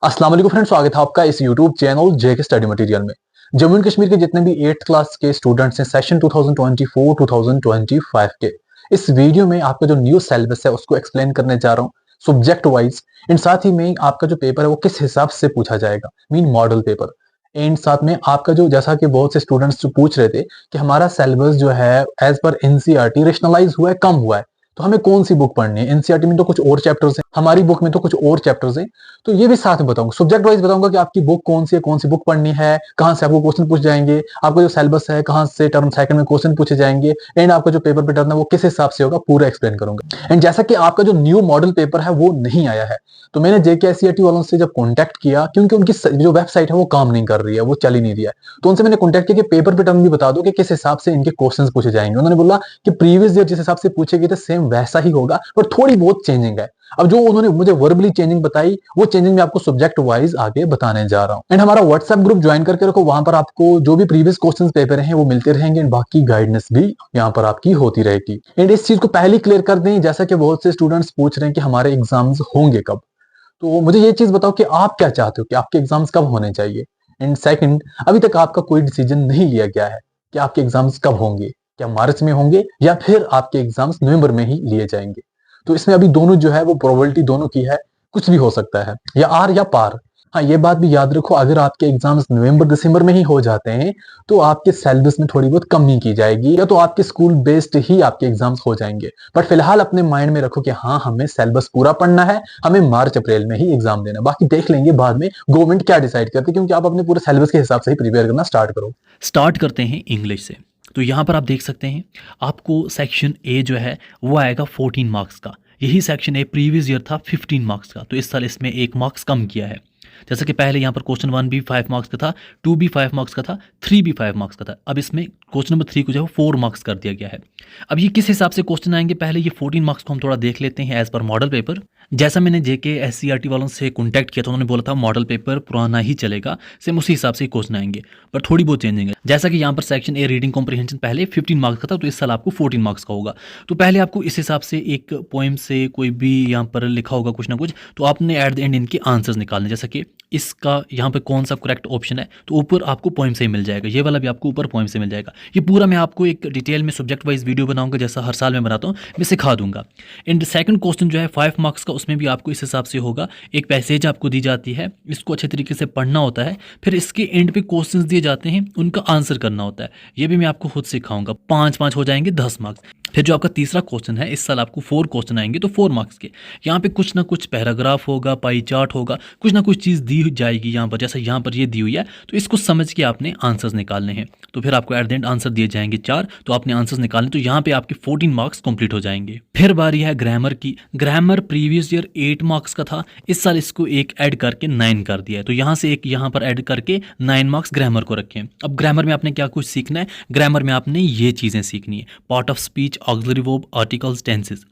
अस्सलाम वालेकुम फ्रेंड्स, स्वागत है आपका इस यूट्यूब चैनल जेके स्टडी मटेरियल में। जम्मू एंड कश्मीर के जितने भी 8th क्लास के स्टूडेंट्स हैं सेशन 2024-2025 के, इस वीडियो में आपका जो न्यू सिलेबस है उसको एक्सप्लेन करने जा रहा हूँ सब्जेक्ट वाइज। एंड साथ ही में आपका जो पेपर है वो किस हिसाब से पूछा जाएगा, मीन मॉडल पेपर। एंड साथ में आपका जो, जैसा कि बहुत से स्टूडेंट्स जो पूछ रहे थे कि हमारा सिलेबस जो है एज पर एनसीईआरटी रेशनलाइज हुआ है, कम हुआ है, तो हमें कौन सी बुक पढ़नी है। एनसीईआरटी में तो कुछ और चैप्टर्स हैं, हमारी बुक में तो कुछ और चैप्टर्स हैं। तो ये भी साथ में बताऊंगा, सब्जेक्ट वाइज बताऊंगा कि आपकी बुक कौन सी है, कौन सी बुक पढ़नी है, कहां से आपको क्वेश्चन पूछ जाएंगे, आपका जो सिलेबस है कहां से टर्म सेकंड में क्वेश्चन पूछे जाएंगे, एंड आपका जो पेपर पैटर्न है वो किस हिसाब से होगा, पूरा एक्सप्लेन करूंगा। एंड जैसा कि आपका जो न्यू मॉडल पेपर है वो नहीं आया है, तो मैंने जेकेएससीईआरटी वालों से जब कॉन्टैक्ट किया, क्योंकि उनकी जो वेबसाइट है वो काम नहीं कर रही है, वो चल ही नहीं रही है, तो उनसे मैंने कॉन्टैक्ट किया कि पेपर पैटर्न भी बता दो कि किस हिसाब से इनके क्वेश्चंस पूछे जाएंगे। उन्होंने बोला कि प्रीवियस ईयर जिस हिसाब से पूछे गए थे सेम वैसा ही होगा, पर थोड़ी बहुत चेंजिंग है। अब जो उन्होंने मुझे वर्बली चेंजिंग बताई, वो चेंजिंग मैं आपको सब्जेक्ट वाइज आगे बताने जा रहा हूं। एंड हमारा व्हाट्सएप ग्रुप ज्वाइन करके रखो, वहां पर आपको जो भी प्रीवियस क्वेश्चंस पेपर हैं वो मिलते रहेंगे, एंड बाकी गाइडेंस भी यहाँ पर आपकी होती रहेगी। एंड इस चीज को पहले क्लियर कर दें, जैसा कि बहुत से स्टूडेंट्स पूछ रहे हैं कि हमारे एग्जाम्स होंगे कब, तो मुझे ये चीज बताओ कि आप क्या चाहते हो कि आपके एग्जाम्स कब होने चाहिए। एंड सेकंड, अभी तक आपका कोई डिसीजन नहीं लिया गया है कि आपके एग्जाम्स कब होंगे, क्या मार्च में होंगे या फिर आपके एग्जाम्स नवंबर में ही लिए जाएंगे। तो इसमें अभी दोनों जो है वो प्रोबेबिलिटी दोनों की है, कुछ भी हो सकता है, या आर या पार। हाँ, ये बात भी याद रखो, अगर आपके एग्जाम्स नवंबर दिसंबर में ही हो जाते हैं तो आपके सिलेबस में थोड़ी बहुत कमी की जाएगी, या तो आपके स्कूल बेस्ड ही आपके एग्जाम्स हो जाएंगे। पर फिलहाल अपने माइंड में रखो कि हाँ, हमें सिलेबस पूरा पढ़ना है, हमें मार्च अप्रैल में ही एग्जाम देना, बाकी देख लेंगे बाद में गवर्नमेंट क्या डिसाइड करती है, क्योंकि आप अपने पूरे सिलेबस के हिसाब से ही प्रिपेयर करना स्टार्ट करो। स्टार्ट करते हैं इंग्लिश से। तो यहाँ पर आप देख सकते हैं आपको सेक्शन ए जो है वो आएगा 14 मार्क्स का। यही सेक्शन ए प्रीवियस ईयर था 15 मार्क्स का, तो इस साल इसमें 1 मार्क्स कम किया है। जैसे कि पहले यहाँ पर क्वेश्चन 1 भी 5 मार्क्स का था, 2 भी 5 मार्क्स का था, 3 भी 5 मार्क्स का था। अब इसमें क्वेश्चन नंबर 3 को जो है 4 मार्क्स कर दिया गया है। अब ये किस हिसाब से क्वेश्चन आएंगे, पहले ये 14 मार्क्स को हम थोड़ा देख लेते हैं एज पर मॉडल पेपर। जैसा मैंने जेकेएससीईआरटी वालों से कॉन्टैक्ट किया तो उन्होंने बोला था मॉडल पेपर पुराना ही चलेगा, सेम उसी हिसाब से ही क्वेश्चन आएंगे, पर थोड़ी बहुत चेंजिंग है। जैसा कि यहाँ पर सेक्शन ए रीडिंग कॉम्प्रिहेंशन पहले 15 मार्क्स का था, तो इस साल आपको 14 मार्क्स का होगा। तो पहले आपको इस हिसाब से एक पोएम से कोई भी यहाँ पर लिखा होगा कुछ ना कुछ, तो आपने एट द एंड इनके आंसर्स निकालने, जैसा कि इसका यहाँ पे कौन सा करेक्ट ऑप्शन है, तो ऊपर आपको पोएम से ही मिल जाएगा, ये वाला भी आपको ऊपर पोएम से मिल जाएगा। ये पूरा मैं आपको एक डिटेल में सब्जेक्ट वाइज वीडियो बनाऊंगा, जैसा हर साल मैं बनाता हूँ, मैं सिखा दूंगा। एंड सेकंड क्वेश्चन जो है 5 मार्क्स का, उसमें भी आपको इस हिसाब से होगा। एक पैसेज आपको दी जाती है, इसको अच्छे तरीके से पढ़ना होता है, फिर इसके एंड पे क्वेश्चंस दिए जाते हैं, उनका आंसर करना होता है। ये भी मैं आपको खुद सिखाऊंगा। 5-5 हो जाएंगे 10 मार्क्स। फिर जो आपका तीसरा क्वेश्चन है, इस साल आपको 4 क्वेश्चन आएंगे, तो 4 मार्क्स के। यहाँ पे कुछ ना कुछ पैराग्राफ होगा, पाई चार्ट होगा, कुछ ना कुछ चीज़ दी जाएगी यहाँ पर, जैसे यहाँ पर ये दी हुई है, तो इसको समझ के आपने आंसर्स निकालने हैं। तो फिर आपको एट द एंड आंसर दिए जाएंगे 4, तो आपने आंसर्स निकालने, तो यहाँ पे आपके 14 मार्क्स कंप्लीट हो जाएंगे। फिर बारी है ग्रामर की। ग्रामर प्रीवियस ईयर 8 मार्क्स का था, इस साल इसको एक ऐड करके 9 कर दिया है, तो यहाँ से एक यहाँ पर ऐड करके 9 मार्क्स ग्रामर को रखें। अब ग्रामर में आपने क्या कुछ सीखना है, ग्रामर में आपने ये चीज़ें सीखनी है: part of speech, auxiliary verb, articles, tenses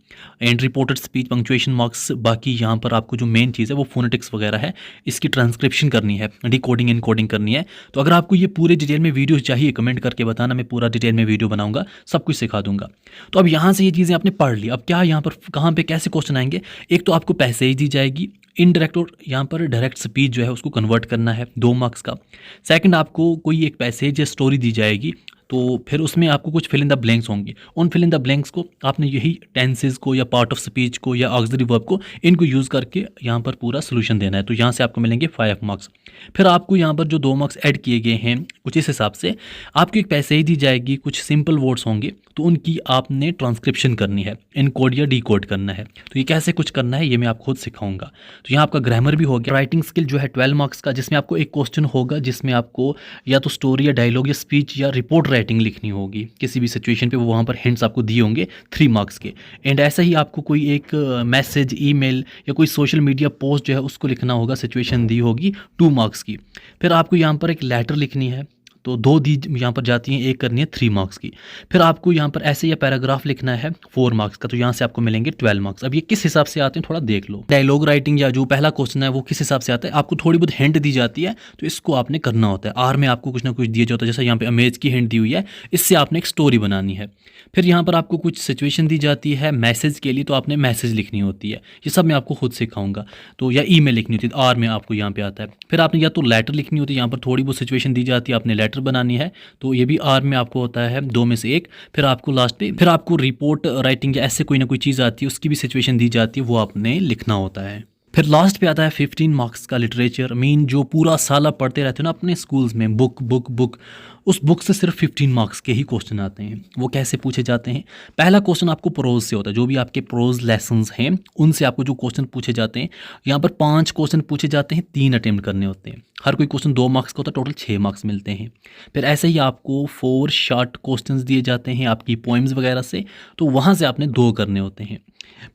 and reported speech, punctuation marks. बाकी यहाँ पर आपको जो मेन चीज़ है वो फोनेटिक्स वगैरह है, इसकी ट्रांसक्रिप्शन करनी है, डिकोडिंग एनकोडिंग करनी है। तो अगर आपको ये पूरे डिटेल में वीडियो चाहिए, कमेंट करके बताना, मैं पूरा डिटेल में वीडियो बनाऊंगा, सब कुछ सिखा दूंगा। तो अब यहाँ से ये चीज़ें आपने पढ़ ली। अब क्या यहाँ पर कहाँ पे कैसे क्वेश्चन आएंगे, एक तो आपको पैसेज दी जाएगी, इनडायरेक्ट और यहाँ पर डायरेक्ट स्पीच जो है उसको कन्वर्ट करना है, 2 मार्क्स का। सेकंड, आपको कोई एक पैसेज या स्टोरी दी जाएगी, तो फिर उसमें आपको कुछ फिल इन द ब्लैंक्स होंगे। उन फिल इन द ब्लैंक्स को आपने यही टेंसेज को या पार्ट ऑफ स्पीच को या ऑक्सिलरी वर्ब को, इनको यूज़ करके यहाँ पर पूरा सोल्यूशन देना है, तो यहाँ से आपको मिलेंगे 5 मार्क्स। फिर आपको यहाँ पर जो 2 मार्क्स ऐड किए गए हैं कुछ इस हिसाब से, आपको एक पैसेज दी जाएगी, कुछ सिंपल वर्ड्स होंगे, तो उनकी आपने ट्रांसक्रिप्शन करनी है, इनकोड या डिकोड करना है। तो ये कैसे कुछ करना है ये मैं आपको खुद सिखाऊंगा। तो यहाँ आपका ग्रामर भी हो गया। राइटिंग स्किल जो है 12 मार्क्स का, जिसमें आपको एक क्वेश्चन होगा जिसमें आपको या तो स्टोरी या डायलॉग या स्पीच या रिपोर्ट राइटिंग लिखनी होगी किसी भी सिचुएशन पे, वो वहाँ पर हिंट्स आपको दिए होंगे 3 मार्क्स के। एंड ऐसा ही आपको कोई एक मैसेज, ईमेल या कोई सोशल मीडिया पोस्ट जो है उसको लिखना होगा, सिचुएशन दी होगी 2 मार्क्स की। फिर आपको यहाँ पर एक लेटर लिखनी है, तो 2 दी यहाँ पर जाती हैं, एक करनी है 3 मार्क्स की। फिर आपको यहाँ पर ऐसे या पैराग्राफ लिखना है 4 मार्क्स का, तो यहाँ से आपको मिलेंगे 12 मार्क्स। अब ये किस हिसाब से आते हैं थोड़ा देख लो। डायलॉग राइटिंग या जो पहला क्वेश्चन है वो किस हिसाब से आता है, आपको थोड़ी बहुत हिंट दी जाती है, तो इसको आपने करना होता है। आर में आपको कुछ ना कुछ दिया जाता है, जैसे यहाँ पे अमेज की हिंट दी हुई है, इससे आपने एक स्टोरी बनानी है। फिर यहाँ पर आपको कुछ सिचुएशन दी जाती है मैसेज के लिए, तो आपने मैसेज लिखनी होती है। ये सब मैं आपको खुद सिखाऊंगा। तो या ईमेल लिखनी होती है, आर में आपको यहाँ पे आता है। फिर आपने या तो लेटर लिखनी होती है, यहाँ पर थोड़ी बहुत सिचुएशन दी जाती है, आपने लेटर बनानी है, तो ये भी आर में आपको होता है 2 में से 1। फिर आपको लास्ट पे फिर आपको रिपोर्ट राइटिंग या ऐसे कोई ना कोई चीज़ आती है, उसकी भी सिचुएशन दी जाती है, वो आपने लिखना होता है। फिर लास्ट पे आता है 15 मार्क्स का लिटरेचर, मीन जो पूरा साल आप पढ़ते रहते हो ना अपने स्कूल्स में, बुक बुक बुक, उस बुक से सिर्फ 15 मार्क्स के ही क्वेश्चन आते हैं। वो कैसे पूछे जाते हैं? पहला क्वेश्चन आपको प्रोज से होता है, जो भी आपके प्रोज लेसन्स हैं उनसे आपको जो क्वेश्चन पूछे जाते हैं। यहाँ पर 5 क्वेश्चन पूछे जाते हैं, 3 अटेम्प्ट करने होते हैं। हर कोई क्वेश्चन 2 मार्क्स का होता है, टोटल 6 मार्क्स मिलते हैं। फिर ऐसे ही आपको 4 शॉर्ट क्वेश्चन दिए जाते हैं आपकी पोइम्स वगैरह से, तो वहाँ से आपने 2 करने होते हैं।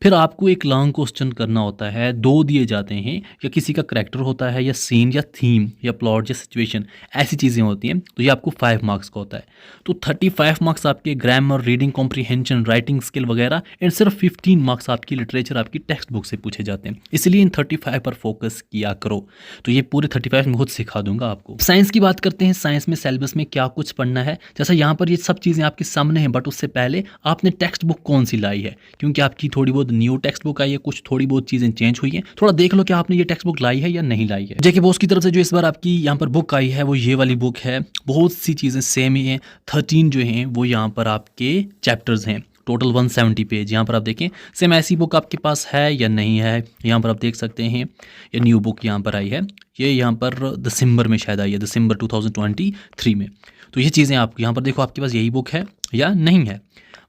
फिर आपको एक लॉन्ग क्वेश्चन करना होता है, 2 दिए जाते हैं, या किसी का करैक्टर होता है, या सीन, या थीम, या प्लॉट, या सिचुएशन, ऐसी चीज़ें होती हैं, तो ये आपको 5 मार्क्स का होता है। तो 35 मार्क्स आपके grammar, reading comprehension, writing skill वगैरह, एंड सिर्फ 15 मार्क्स आपकी लिटरेचर, आपकी टेक्स्ट बुक से पूछे जाते हैं। इसलिए इन 35 पर फोकस किया करो। तो ये पूरे 35 में खुद सिखा दूंगा आपको। साइंस की बात करते हैं, साइंस में सिलेबस में क्या कुछ पढ़ना है। जैसा यहाँ पर ये सब चीज़ें आपके सामने हैं, बट उससे पहले आपने टेक्स्ट बुक कौन सी लाई है, क्योंकि आपकी थोड़ी बहुत न्यू टेक्स्ट बुक आई है, कुछ थोड़ी बहुत चीज़ें चेंज हुई हैं। थोड़ा देख लो कि आपने ये टेक्स्ट बुक लाई है या नहीं लाई है। जेके बॉस की तरफ से जो इस बार आपकी यहाँ पर बुक आई है वो ये वाली बुक है। बहुत सी चीज़ें सेम ही हैं। 13 जो हैं वो यहाँ पर आपके चैप्टर्स हैं, टोटल 170 पेज। यहाँ पर आप देखें सेम ऐसी बुक आपके पास है या नहीं है। यहाँ पर आप देख सकते हैं ये न्यू बुक यहाँ पर आई है, ये यहाँ पर दिसंबर में शायद आई है, दिसंबर 2023 में। तो ये चीज़ें आप यहाँ पर देखो, आपके पास यही बुक है या नहीं है,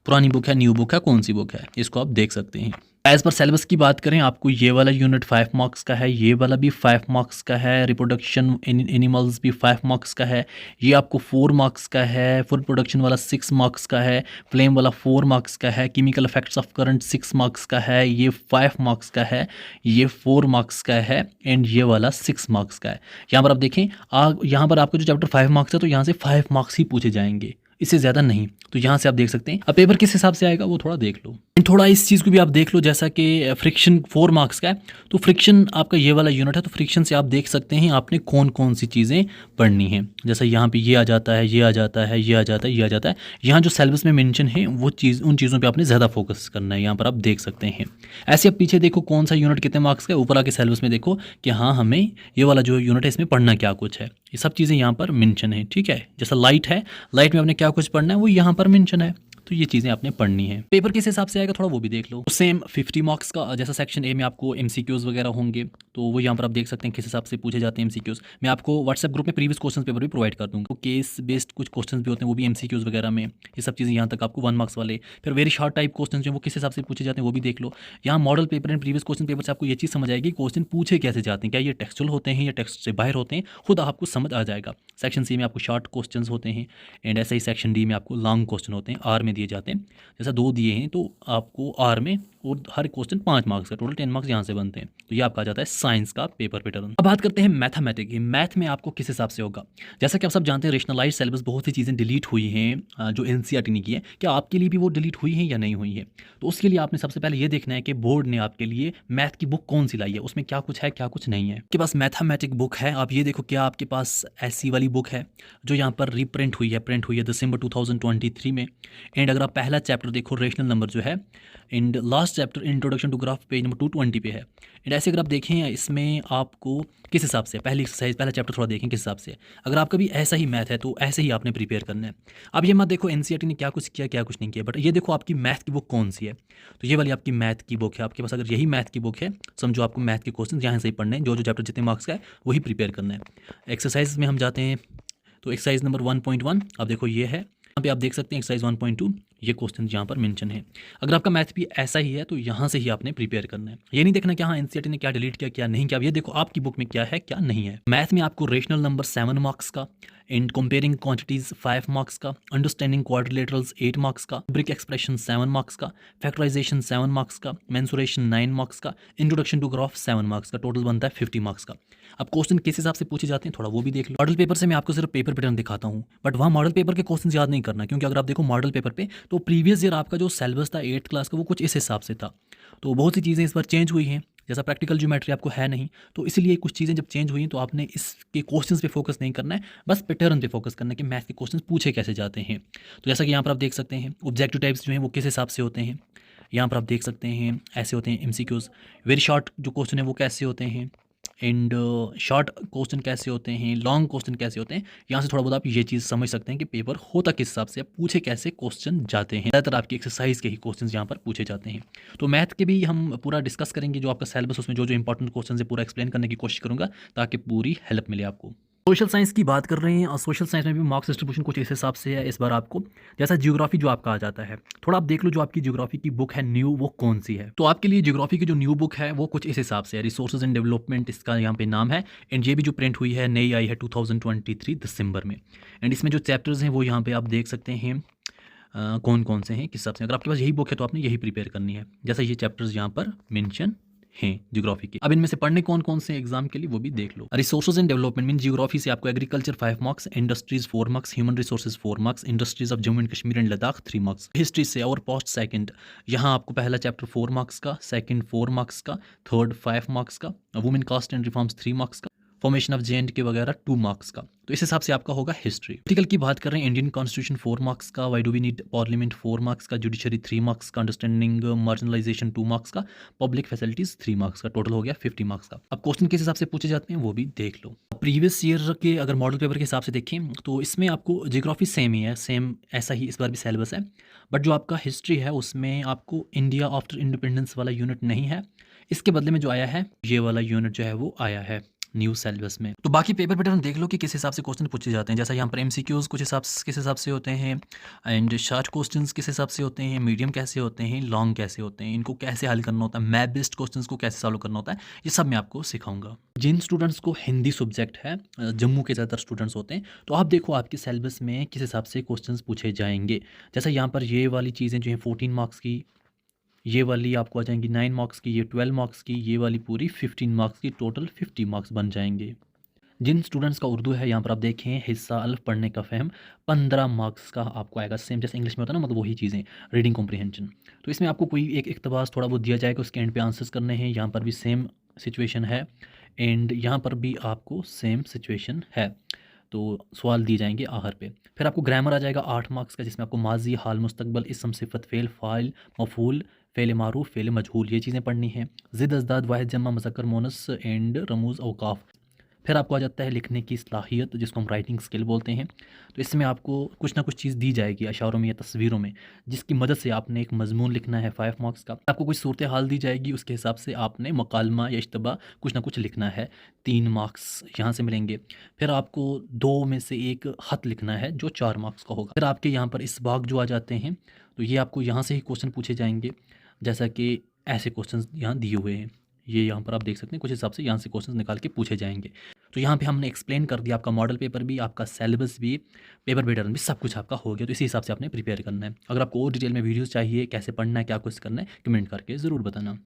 पुरानी बुक है, न्यू बुक है, कौन सी बुक है, इसको आप देख सकते हैं। एज पर सिलेबस की बात करें, आपको ये वाला यूनिट 5 मार्क्स का है, ये वाला भी 5 मार्क्स का है, रिप्रोडक्शन एनिमल्स भी 5 मार्क्स का है, ये आपको 4 मार्क्स का है, फूड प्रोडक्शन वाला 6 मार्क्स का है, फ्लेम वाला 4 मार्क्स का है, chemical effects of current 6 marks का है, ये 5 मार्क्स का है, ये 4 मार्क्स का है, एंड ये वाला 6 मार्क्स का है। यहाँ पर आप देखें, यहाँ पर आपको जो चैप्टर 5 मार्क्स है, तो यहाँ से 5 मार्क्स ही पूछे जाएंगे, इससे ज़्यादा नहीं। तो यहाँ से आप देख सकते हैं। अब पेपर किस हिसाब से आएगा वो थोड़ा देख लो। थोड़ा इस चीज़ को भी आप देख लो, जैसा कि फ्रिक्शन 4 मार्क्स का है, तो फ्रिक्शन आपका ये वाला यूनिट है, तो फ्रिक्शन से आप देख सकते हैं आपने कौन कौन सी चीज़ें पढ़नी हैं। जैसा यहाँ पे ये आ जाता है, ये आ जाता है, ये आ जाता है, ये आ जाता है। यहाँ जो सिलेबस में मेंशन है वो चीज़, उन चीज़ों पे आपने ज़्यादा फोकस करना है। यहाँ पर आप देख सकते हैं। ऐसे आप पीछे देखो कौन सा यूनिट कितने मार्क्स का है, ऊपर आके सिलेबस में देखो कि हाँ हमें ये वाला जो यूनिट है इसमें पढ़ना क्या कुछ है। ये सब चीज़ें यहाँ पर मेंशन है, ठीक है। जैसा लाइट है, लाइट में आपने क्या कुछ पढ़ना है वो यहाँ पर मेंशन है, तो ये चीज़ें आपने पढ़नी है। पेपर किस हिसाब से आएगा थोड़ा वो भी देख लो। सेम 50 मार्क्स का, जैसा सेक्शन ए में आपको एमसीक्यूज वगैरह होंगे, तो वो यहाँ पर आप देख सकते हैं किस हिसाब से पूछे जाते हैं एमसीक्यूज। मैं आपको व्हाट्सएप ग्रुप में प्रीवियस क्वेश्चन पेपर भी प्रोवाइड कर दूँगा। तो केस बेस्ड कुछ क्वेश्चन भी होते हैं, वो भी एमसीक्यूज वगैरह में। ये सब चीज़ें यहाँ तक आपको 1 मार्क्स वाले। फिर वेरी शॉर्ट टाइप क्वेश्चन जो वो किस हिसाब से पूछे जाते हैं वो भी देख लो। यहाँ model paper and previous question paper से आपको ये चीज़ समझ आएगी क्वेश्चन पूछे कैसे जाते हैं, क्या ये टेक्सचुअल होते हैं या टेक्स्ट से बाहर होते हैं, खुद आपको समझ आ जाएगा। सेक्शन सी में आपको शॉर्ट क्वेश्चन होते हैं, एंड ऐसे ही सेक्शन डी में आपको लॉन्ग क्वेश्चन होते हैं, आर में दिए जाते हैं। जैसा 2 दिए हैं तो आपको आर में, और हर क्वेश्चन 5 मार्क्स का, टोटल 10 मार्क्स यहाँ से बनते हैं। तो ये आपका आ जाता है साइंस का पेपर पैटर्न। अब बात करते हैं मैथमेटिक्स। मैथ में आपको किस हिसाब से होगा। जैसा कि आप सब जानते हैं रेशनलाइज सिलेबस, बहुत सी चीज़ें डिलीट हुई हैं जो एनसीईआरटी ने की है। क्या आपके लिए भी वो डिलीट हुई हैं या नहीं हुई है? तो उसके लिए आपने सबसे पहले ये देखना है कि बोर्ड ने आपके लिए मैथ की बुक कौन सी लाई है, उसमें क्या कुछ है क्या कुछ नहीं है। आपके पास मैथमेटिक बुक है, आप ये देखो क्या आपके पास ऐसी वाली बुक है जो यहाँ पर रीप्रिंट हुई है, प्रिंट हुई है दिसंबर 2023 में। एंड अगर आप पहला चैप्टर देखो रेशनल नंबर जो है, and last chapter introduction to graph page number 220 पे है। एंड ऐसे अगर आप देखें इसमें आपको किस हिसाब से, पहली एक्सरसाइज पहला चैप्टर थोड़ा देखें किस हिसाब से। अगर आपका भी ऐसा ही मैथ है तो ऐसे ही आपने प्रिपेयर करना है। अब ये मत देखो एनसीईआरटी ने क्या कुछ किया क्या कुछ नहीं किया, बट ये देखो आपकी मैथ की बुक कौन सी है। तो ये वाली आपकी मैथ की बुक है आपके पास। अगर यही मैथ की बुक है, समझो आपको मैथ के क्वेश्चन यहाँ से ही पढ़ने हैं, जो चैप्टर जितने मार्क्स का है वही प्रिपेयर करना है। एक्सरसाइज में हम जाते हैं, तो एक्सरसाइज नंबर 1.1 आप देखो ये है, यहाँ पे आप देख सकते हैं एक्सरसाइज 1.2, ये क्वेश्चन यहाँ पर मेंशन है। अगर आपका मैथ भी ऐसा ही है तो यहाँ से ही आपने प्रिपेयर करना है। ये नहीं देखना कि हाँ एनसीईआरटी ने क्या डिलीट किया क्या नहीं किया। अब ये देखो आपकी बुक में क्या है क्या नहीं है। मैथ में आपको रेशनल नंबर 7 मार्क्स का, एंड कंपेयरिंग क्वांटिटीज 5 मार्क्स का, अंडरस्टैंडिंग क्वाड्रिलेटरल्स 8 मार्क्स का, ब्रिक एक्सप्रेशन 7 मार्क्स का, फैक्टराइजेशन 7 मार्क्स का, मेंसुरेशन 9 मार्क्स का, इंट्रोडक्शन टू ग्राफ 7 मार्क्स का, टोटल बनता है 50 मार्क्स का। अब क्वेश्चन किस हिसाब से पूछे जाते हैं थोड़ा वो भी देख लो। मॉडल पेपर से मैं आपको सिर्फ पेपर पैटर्न दिखाता हूँ, बट वहाँ मॉडल पेपर के क्वेश्चन याद नहीं करना, क्योंकि अगर आप देखो मॉडल पेपर पे तो प्रीवियस ईयर आपका जो सिलेबस था 8th क्लास का वो कुछ इस हिसाब से था। तो बहुत सी चीज़ें इस बार चेंज हुई हैं, जैसा प्रैक्टिकल ज्योमेट्री आपको है नहीं, तो इसीलिए कुछ चीज़ें जब चेंज हुई हैं तो आपने इसके क्वेश्चंस पे फोकस नहीं करना है, बस पैटर्न पे फोकस करना है कि मैथ के क्वेश्चंस पूछे कैसे जाते हैं। तो जैसा कि यहाँ पर आप देख सकते हैं ऑब्जेक्टिव टाइप्स जो हैं वो किस हिसाब से होते हैं। यहाँ पर आप देख सकते हैं ऐसे होते हैं एमसीक्यूज, वेरी शॉर्ट जो क्वेश्चन है वो कैसे होते हैं, एंड शॉर्ट क्वेश्चन कैसे होते हैं, लॉन्ग क्वेश्चन कैसे होते हैं। यहाँ से थोड़ा बहुत आप ये चीज़ समझ सकते हैं कि पेपर होता किस हिसाब से, पूछे कैसे क्वेश्चन जाते हैं। ज़्यादातर आपकी एक्सरसाइज के ही क्वेश्चन यहाँ पर पूछे जाते हैं। तो मैथ के भी हम पूरा डिस्कस करेंगे, जो आपका सिलेबस उसमें जो जो इंपॉर्टेंट क्वेश्चन है पूरा एक्सप्लेन करने की कोशिश करूँगा ताकि पूरी हेल्प मिले आपको। सोशल साइंस की बात कर रहे हैं और सोशल साइंस में भी मार्क्स डिस्ट्रीब्यूशन कुछ इस हिसाब से है इस बार आपको। जैसा ज्योग्राफी जो आपका आ जाता है, थोड़ा आप देख लो जो आपकी ज्योग्राफी की बुक है न्यू वो कौन सी है। तो आपके लिए ज्योग्राफी की जो न्यू बुक है वो कुछ इस हिसाब से है, रिसोर्सेज एंड डेवलपमेंट इसका यहाँ पे नाम है। एंड ये भी जो प्रिंट हुई है नई आई है 2023 दिसंबर में। एंड इसमें जो चैप्टर्स हैं वो यहाँ पे आप देख सकते हैं कौन कौन से हैं किस हिसाब से। अगर आपके पास यही बुक है तो आपने यही प्रिपेयर करनी है, जैसा ये चैप्टर्स यहाँ पर मेंशन हैं ज्योग्राफी के। अब इनमें से पढ़ने कौन कौन से एग्जाम के लिए वो भी देख लो। Resources and development mean geography से आपको agriculture 5 marks, industries 4 marks, human resources 4 marks, industries of Jammu and Kashmir and Ladakh 3 marks. History से और पोस्ट सेकंड, यहाँ आपको पहला चैप्टर 4 मार्क्स का, सेकंड 4 मार्क्स का, थर्ड 5 मार्क्स का, women caste and reforms 3 marks का, फॉर्मेशन ऑफ जे के वगैरह 2 मार्क्स का। तो इस हिसाब से आपका होगा हिस्ट्री। पॉलिटिकल की बात कर रहे हैं, इंडियन कॉन्स्टिट्यूशन 4 मार्क्स का, why do we need parliament 4 marks का, जुडिशरी 3 मार्क्स का, अंडरस्टैंडिंग मार्जिनलाइजेशन 2 मार्क्स का, पब्लिक फैसिलिटीज 3 मार्क्स का, टोटल हो गया 50 मार्क्स का। अब क्वेश्चन किस हिसाब से पूछे जाते हैं वो भी देख लो। प्रीवियस ईयर के अगर मॉडल पेपर के हिसाब से देखें तो इसमें आपको जियोग्राफी सेम ही है, सेम ऐसा ही इस बार भी सिलेबस है, बट जो आपका हिस्ट्री है उसमें आपको इंडिया आफ्टर इंडिपेंडेंस वाला यूनिट नहीं है, इसके बदले में जो आया है ये वाला यूनिट जो है वो आया है न्यू सिलेबस में। तो बाकी पेपर पैटर्न देख लो कि किस हिसाब से क्वेश्चन पूछे जाते हैं। जैसा यहाँ पर एमसीक्यूज कुछ किस हिसाब से होते हैं, एंड शॉर्ट क्वेश्चंस किस हिसाब से होते हैं, मीडियम कैसे होते हैं, लॉन्ग कैसे होते हैं, इनको कैसे हल करना होता है, मैथ बेस्ड क्वेश्चंस को कैसे सॉल्व करना होता है, ये सब मैं आपको सिखाऊंगा। जिन स्टूडेंट्स को हिंदी सब्जेक्ट है, जम्मू के ज़्यादातर स्टूडेंट्स होते हैं, तो आप देखो आपके सिलेबस में किस हिसाब से क्वेश्चन पूछे जाएंगे। जैसा यहाँ पर ये वाली चीज़ें जो हैं 14 मार्क्स की, ये वाली आपको आ जाएंगी 9 मार्क्स की, ये 12 मार्क्स की, ये वाली पूरी 15 मार्क्स की, टोटल 50 मार्क्स बन जाएंगे। जिन स्टूडेंट्स का उर्दू है यहाँ पर आप देखें हिस्सा अल्फ पढ़ने का फ़हम 15 मार्क्स का आपको आएगा, सेम जैसे इंग्लिश में होता है ना, मतलब वही चीज़ें, रीडिंग कॉम्प्रिहेंशन। तो इसमें आपको कोई एक इक़्तिबास थोड़ा बहुत दिया जाएगा, उसके एंड पे आंसर्स करने हैं। यहाँ पर भी सेम सिचुएशन है, एंड यहाँ पर भी आपको सेम सिचुएशन है, तो सवाल दिए जाएंगे आखिर पे। फिर आपको ग्रामर आ जाएगा 8 मार्क्स का, जिसमें आपको माजी, हाल, मुस्तकबल, इसम, सिफत, फ़ेल, फ़ाइल, मफ़ूल, फ़ेल मारूफ, फ़ेल मजहूल, ये चीज़ें पढ़नी है। ज़िद, अज़दाद, वाहिद, जम्मा, मुज़क्कर, मोनस एंड रमूज़, औकाफ। फिर आपको आ जाता है लिखने की सलाहियत, जिसको हम राइटिंग स्किल बोलते हैं। तो इसमें आपको कुछ ना कुछ चीज़ दी जाएगी अशारों में या तस्वीरों में, जिसकी मदद से आपने एक मजमून लिखना है 5 मार्क्स का। आपको कुछ सूरत हाल दी जाएगी, उसके हिसाब से आपने मकालमा या इश्तबा कुछ ना कुछ लिखना है, 3 मार्क्स यहाँ से मिलेंगे। फिर आपको 2 में से एक ख़त लिखना है जो 4 मार्क्स का होगा। फिर आपके यहाँ पर इस बाग जो आ जाते हैं, तो ये आपको यहाँ से ही क्वेश्चन पूछे जाएंगे, जैसा कि ऐसे क्वेश्चन यहाँ दिए हुए हैं, ये यहाँ पर आप देख सकते हैं, कुछ हिसाब से यहाँ से क्वेश्चन निकाल के पूछे जाएंगे। तो यहाँ पे हमने एक्सप्लेन कर दिया, आपका मॉडल पेपर भी, आपका सिलेबस भी, पेपर पैटर्न भी, सब कुछ आपका हो गया। तो इसी हिसाब से आपने प्रिपेयर करना है। अगर आपको और डिटेल में वीडियोस चाहिए, कैसे पढ़ना है, क्या कुछ करना है, कमेंट करके ज़रूर बताना।